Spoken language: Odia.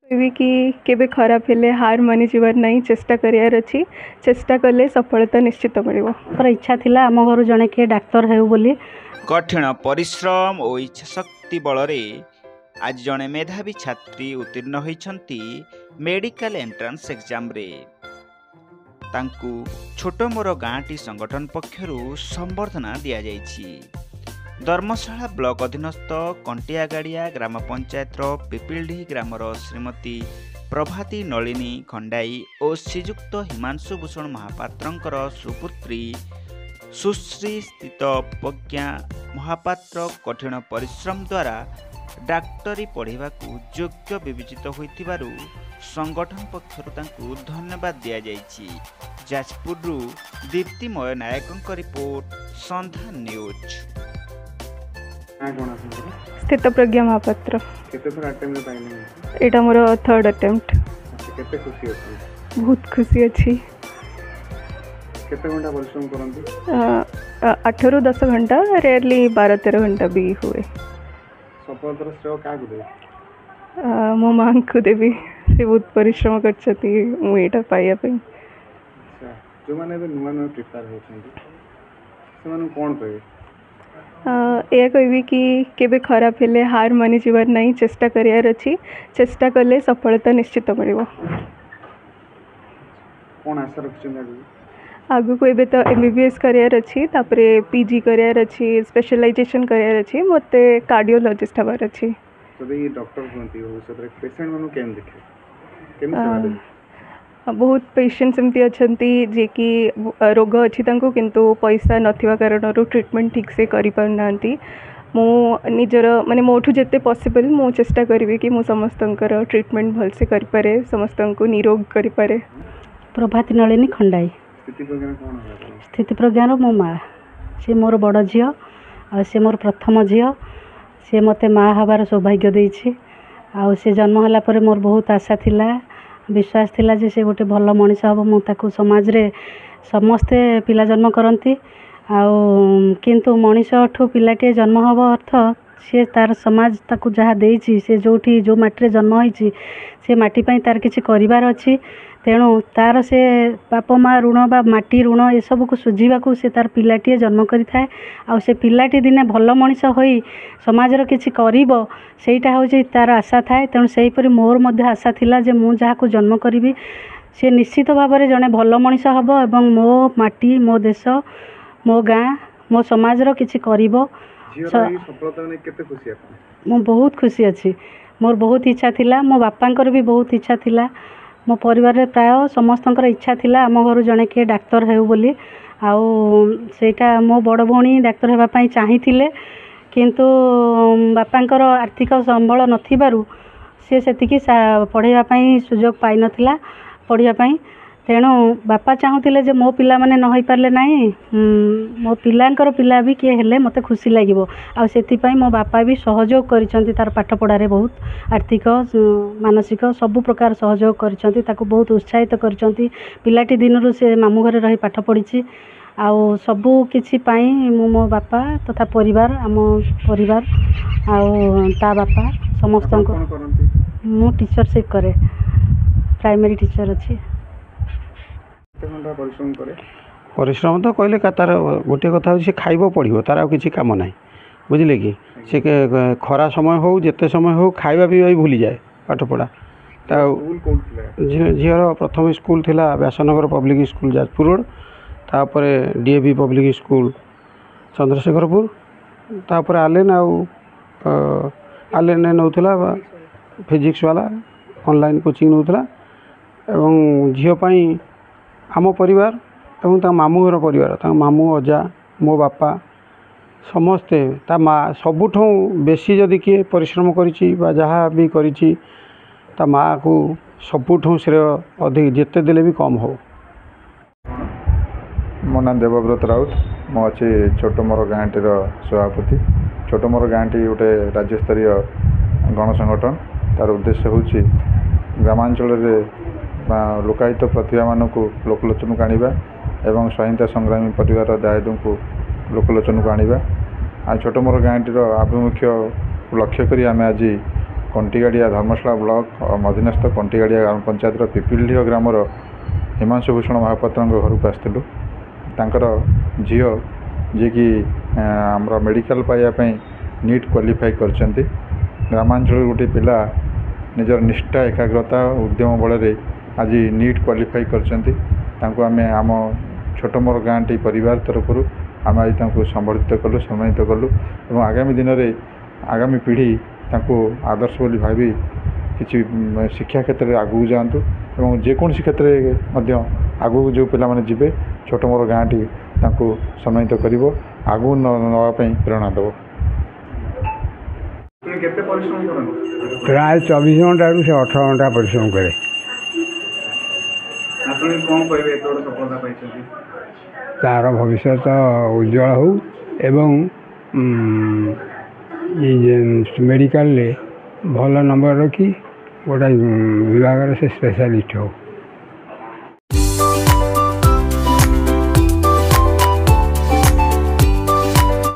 କହିବି କି କେବେ ଖରାପ ହେଲେ ହାର ମାନି ଯିବାର ନାହିଁ, ଚେଷ୍ଟା କରିବାର ଅଛି। ଚେଷ୍ଟା କଲେ ସଫଳତା ନିଶ୍ଚିତ ମିଳିବ। ମୋର ଇଚ୍ଛା ଥିଲା ଆମ ଘରୁ ଜଣେ କିଏ ଡାକ୍ତର ହେଉ ବୋଲି। କଠିନ ପରିଶ୍ରମ ଓ ଇଚ୍ଛାଶକ୍ତି ବଳରେ ଆଜି ଜଣେ ମେଧାବୀ ଛାତ୍ରୀ ଉତ୍ତୀର୍ଣ୍ଣ ହୋଇଛନ୍ତି ମେଡିକାଲ ଏଣ୍ଟ୍ରାନ୍ସ ଏକ୍ଜାମରେ। ତାଙ୍କୁ ଛୋଟ ମୋର ଗାଁଟି ସଂଗଠନ ପକ୍ଷରୁ ସମ୍ବର୍ଦ୍ଧନା ଦିଆଯାଇଛି। ଧର୍ମଶାଳା ବ୍ଲକ ଅଧୀନସ୍ଥ କଣ୍ଟିଆଗାଡ଼ିଆ ଗ୍ରାମ ପଞ୍ଚାୟତର ପିପିଲଡି ଗ୍ରାମର ଶ୍ରୀମତୀ ପ୍ରଭାତୀ ନଳିନୀ ଖଣ୍ଡାଇ ଓ ଶ୍ରୀଯୁକ୍ତ ହିମାଂଶୁ ଭୂଷଣ ମହାପାତ୍ରଙ୍କର ସୁପୁତ୍ରୀ ସୁଶ୍ରୀ ସ୍ଥିତ ପ୍ରଜ୍ଞା ମହାପାତ୍ର କଠିନ ପରିଶ୍ରମ ଦ୍ୱାରା ଡାକ୍ତରୀ ପଢ଼ିବାକୁ ଯୋଗ୍ୟ ବିବେଚିତ ହୋଇଥିବାରୁ ସଂଗଠନ ପକ୍ଷରୁ ତାଙ୍କୁ ଧନ୍ୟବାଦ ଦିଆଯାଇଛି। ଯାଜପୁରରୁ ଦୀପ୍ତିମୟ ନାୟକଙ୍କ ରିପୋର୍ଟ, ସନ୍ଧ୍ୟା ନ୍ୟୁଜ୍। ସ୍ଥିତ ପ୍ରଜ୍ଞା ମହାପାତ୍ର। ଏଇଟା ମୋର 3rd attempt। ବହୁତ ଖୁସି ଅଛି। କେତେ ଘଣ୍ଟା ପରିଶ୍ରମ କରନ୍ତି? 8 ରୁ 10 ଘଣ୍ଟା, ରେୟାରଲି 12-13 ଘଣ୍ଟା ବି ହୁଏ। ସଫଳତାର ଶ୍ରେୟ କାହାକୁ ଦେବେ? ମୋ ମାଆଙ୍କୁ ଦେବି। ସେ ବହୁତ ପରିଶ୍ରମ କରିଛନ୍ତି ମୁଁ ଏଇଟା ପାଇବା ପାଇଁ। ଯେଉଁମାନେ ଏବେ ନୂଆ ନୂଆ ପ୍ରିପେୟାର ହେଉଛନ୍ତି ସେମାନଙ୍କୁ କ'ଣ କହିବେ? ଏହା କହିବି କି କେବେ ଖରାପ ହେଲେ ହାର ମାନି ଯିବାର ନାହିଁ, ଚେଷ୍ଟା କରିବାର ଅଛି। ଚେଷ୍ଟା କଲେ ସଫଳତା ନିଶ୍ଚିତ ମିଳିବ। କ'ଣ ଆଶା ରଖିଛନ୍ତି ଆଗକୁ? ଆଗକୁ ଏବେ ତ MBBS କରିବାର ଅଛି, ତାପରେ PG କରିବାର ଅଛି, ସ୍ପେଶାଲାଇଜେସନ୍ କରିବାର ଅଛି। ମୋତେ କାର୍ଡ଼ିଓଲୋଜିଷ୍ଟ ହେବାର ଅଛି। ଯଦି ଡକ୍ଟର ହୁଅନ୍ତି ଭବିଷ୍ୟତରେ ପେସେଣ୍ଟମାନଙ୍କୁ କେମିତି ଦେଖିବେ, କେମିତି ସେବା ଦେବେ? ବହୁତ ପେସେଣ୍ଟ ଏମିତି ଅଛନ୍ତି ଯିଏକି ରୋଗ ଅଛି ତାଙ୍କୁ, କିନ୍ତୁ ପଇସା ନଥିବା କାରଣରୁ ଟ୍ରିଟମେଣ୍ଟ ଠିକ୍ ସେ କରିପାରୁନାହାନ୍ତି। ମୁଁ ନିଜର ମୋଠୁ ଯେତେ ପସିବଲ୍ ମୁଁ ଚେଷ୍ଟା କରିବି କି ମୁଁ ସମସ୍ତଙ୍କର ଟ୍ରିଟମେଣ୍ଟ ଭଲସେ କରିପାରେ, ସମସ୍ତଙ୍କୁ ନିରୋଗ କରିପାରେ। ପ୍ରଭାତୀ ନଳିନୀ ଖଣ୍ଡାଇ। ସ୍ଥିତି ପ୍ରଜ୍ଞାର ମୋ ମାଆ। ସେ ମୋର ବଡ଼ ଝିଅ ଆଉ ସେ ମୋର ପ୍ରଥମ ଝିଅ। ସେ ମୋତେ ମାଆ ହେବାର ସୌଭାଗ୍ୟ ଦେଇଛି। ଆଉ ସେ ଜନ୍ମ ହେଲା ପରେ ମୋର ବହୁତ ଆଶା ଥିଲା, ବିଶ୍ୱାସ ଥିଲା ଯେ ସେ ଗୋଟେ ଭଲ ମଣିଷ ହେବ। ମୁଁ ତାକୁ ସମାଜରେ ସମସ୍ତେ ପିଲା ଜନ୍ମ କରନ୍ତି, ଆଉ କିନ୍ତୁ ମଣିଷଠୁ ପିଲାଟିଏ ଜନ୍ମ ହେବ ଅର୍ଥ ସେ ତାର ସମାଜ ତାକୁ ଯାହା ଦେଇଛି, ସେ ଯେଉଁ ମାଟିରେ ଜନ୍ମ ହୋଇଛି ସେ ମାଟି ପାଇଁ ତାର କିଛି କରିବାର ଅଛି। ତେଣୁ ତାର ସେ ବାପ ମା ଋଣ ବା ମାଟି ଋଣ ଏସବୁକୁ ଶୁଝିବାକୁ ସେ ତାର ପିଲାଟିଏ ଜନ୍ମ କରିଥାଏ। ଆଉ ସେ ପିଲାଟି ଦିନେ ଭଲ ମଣିଷ ହୋଇ ସମାଜର କିଛି କରିବ, ସେଇଟା ହେଉଛି ତାର ଆଶା ଥାଏ। ତେଣୁ ସେହିପରି ମୋର ମଧ୍ୟ ଆଶା ଥିଲା ଯେ ମୁଁ ଯାହାକୁ ଜନ୍ମ କରିବି ସେ ନିଶ୍ଚିତ ଭାବରେ ଜଣେ ଭଲ ମଣିଷ ହେବ ଏବଂ ମୋ ମାଟି, ମୋ ଦେଶ, ମୋ ଗାଁ, ମୋ ସମାଜର କିଛି କରିବ। ମୁଁ ବହୁତ ଖୁସି ଅଛି। ମୋର ବହୁତ ଇଚ୍ଛା ଥିଲା, ମୋ ବାପାଙ୍କର ବି ବହୁତ ଇଚ୍ଛା ଥିଲା, ମୋ ପରିବାରରେ ପ୍ରାୟ ସମସ୍ତଙ୍କର ଇଚ୍ଛା ଥିଲା ଆମ ଘରୁ ଜଣେ କିଏ ଡାକ୍ତର ହେଉ ବୋଲି। ଆଉ ସେଇଟା ମୋ ବଡ଼ ଭଉଣୀ ଡାକ୍ତର ହେବା ପାଇଁ ଚାହିଁଥିଲେ, କିନ୍ତୁ ବାପାଙ୍କର ଆର୍ଥିକ ସମ୍ବଳ ନଥିବାରୁ ସେ ସେତିକି ପଢ଼ାଇବା ପାଇଁ ସୁଯୋଗ ପାଇନଥିଲା ପଢ଼ିବା ପାଇଁ। ତେଣୁ ବାପା ଚାହୁଁଥିଲେ ଯେ ମୋ ପିଲାମାନେ ନ ହୋଇପାରିଲେ ନାହିଁ, ମୋ ପିଲାଙ୍କର ପିଲା ବି କିଏ ହେଲେ ମୋତେ ଖୁସି ଲାଗିବ। ଆଉ ସେଥିପାଇଁ ମୋ ବାପା ବି ସହଯୋଗ କରିଛନ୍ତି ତାର ପାଠ ପଢ଼ାରେ, ବହୁତ ଆର୍ଥିକ ମାନସିକ ସବୁ ପ୍ରକାର ସହଯୋଗ କରିଛନ୍ତି, ତାକୁ ବହୁତ ଉତ୍ସାହିତ କରିଛନ୍ତି। ପିଲାଟି ଦିନରୁ ସେ ମାମୁଁ ଘରେ ରହି ପାଠ ପଢ଼ିଛି। ଆଉ ସବୁ କିଛି ପାଇଁ ମୁଁ ମୋ ବାପା ତଥା ପରିବାର, ଆମ ପରିବାର ଆଉ ତା ବାପା ସମସ୍ତଙ୍କୁ। ମୁଁ ଟିଚରସିପ୍ କରେ, ପ୍ରାଇମେରୀ ଟିଚର ଅଛି। ପରିଶ୍ରମ ତ କହିଲେ ତାର ଗୋଟିଏ କଥା ହେଉଛି ସେ ଖାଇବ ପଢ଼ିବ, ତାର ଆଉ କିଛି କାମ ନାହିଁ, ବୁଝିଲେ କି? ସେ ଖରା ସମୟ ହେଉ ଯେତେ ସମୟ ହେଉ ଖାଇବା ପିଇବା ବି ଭୁଲିଯାଏ ପାଠ ପଢ଼ା। ତା ଝିଅର ପ୍ରଥମ ସ୍କୁଲ ଥିଲା Byasanagar public school Jajpur road, ତାପରେ DAV ପବ୍ଲିକ୍ ସ୍କୁଲ ଚନ୍ଦ୍ରଶେଖରପୁର, ତାପରେ ଆଲେନ୍ ନେଉଥିଲା ଫିଜିକ୍ସ ବାଲା, ଅନଲାଇନ୍ କୋଚିଂ ନେଉଥିଲା। ଏବଂ ଝିଅ ପାଇଁ ଆମ ପରିବାର ଏବଂ ତା ମାମୁଁ ଘର ପରିବାର, ତାଙ୍କ ମାମୁଁ, ଅଜା, ମୋ ବାପା ସମସ୍ତେ, ତା ମା ସବୁଠୁ ବେଶୀ ଯଦି କିଏ ପରିଶ୍ରମ କରିଛି ବା ଯାହା ବି କରିଛି ତା ମାଆକୁ ସବୁଠୁ ଶ୍ରେୟ ଅଧିକ, ଯେତେ ଦେଲେ ବି କମ୍ ହେବ। ମୋ ନାଁ ଦେବବ୍ରତ ରାଉତ। ମୁଁ ଅଛି ଛୋଟ ମୋର ଗାଁଟିର ସଭାପତି। ଛୋଟ ମୋର ଗାଁଟି ଗୋଟେ ରାଜ୍ୟସ୍ତରୀୟ ଗଣସଂଗଠନ। ତାର ଉଦ୍ଦେଶ୍ୟ ହେଉଛି ଗ୍ରାମାଞ୍ଚଳରେ ଲୋକାୟତ ପ୍ରତିଭାମାନଙ୍କୁ ଲୋକଲୋଚନକୁ ଆଣିବା ଏବଂ ସ୍ୱାଧୀନତା ସଂଗ୍ରାମୀ ପରିବାର ଦାୟାଦଙ୍କୁ ଲୋକଲୋଚନକୁ ଆଣିବା। ଆଉ ଛୋଟ ମୋର ଗାଁଟିର ଆଭିମୁଖ୍ୟକୁ ଲକ୍ଷ୍ୟ କରି ଆମେ ଆଜି कंटीगाड़िया धर्मशाला ब्लॉक अधीनस्थ कंटीगाड़िया ग्राम पंचायत पिपिलडीह ग्रामर हिमांशु भूषण महापात्र घर को आसलु तांकर झील जी कि आमर मेडिकल पाइबापी नीट क्वालिफाई करछंती ग्रामांचल गोटे पिला निजर निष्ठा एकाग्रता उद्यम बल आज नीट क्वालिफाई करछंती तांको आमे आम छोट मोर गाँटी परिवार तरफ आम आज संबर्धित कलु सम्मानित कलु और आगामी दिन में आगामी पीढ़ी तांको आदर्श बोली भावी किसी शिक्षा क्षेत्र में आगू जातु और जेकोसी क्षेत्र में आगू जो पिला माने जिबे छोट मोर गाँटी तांको सम्मानित करिवो आगू नवाई प्रेरणा देव केते परिश्रम करन प्राय 24 घंटा से 18 घंटा परिश्रम करे आपण कोन कहबे एतोड़ सफलता पाइछथि तार भविष्य उज्जवल हो एवं मेडिकल भल नंबर रखी गोटे विभाग से स्पेशलिस्ट हो।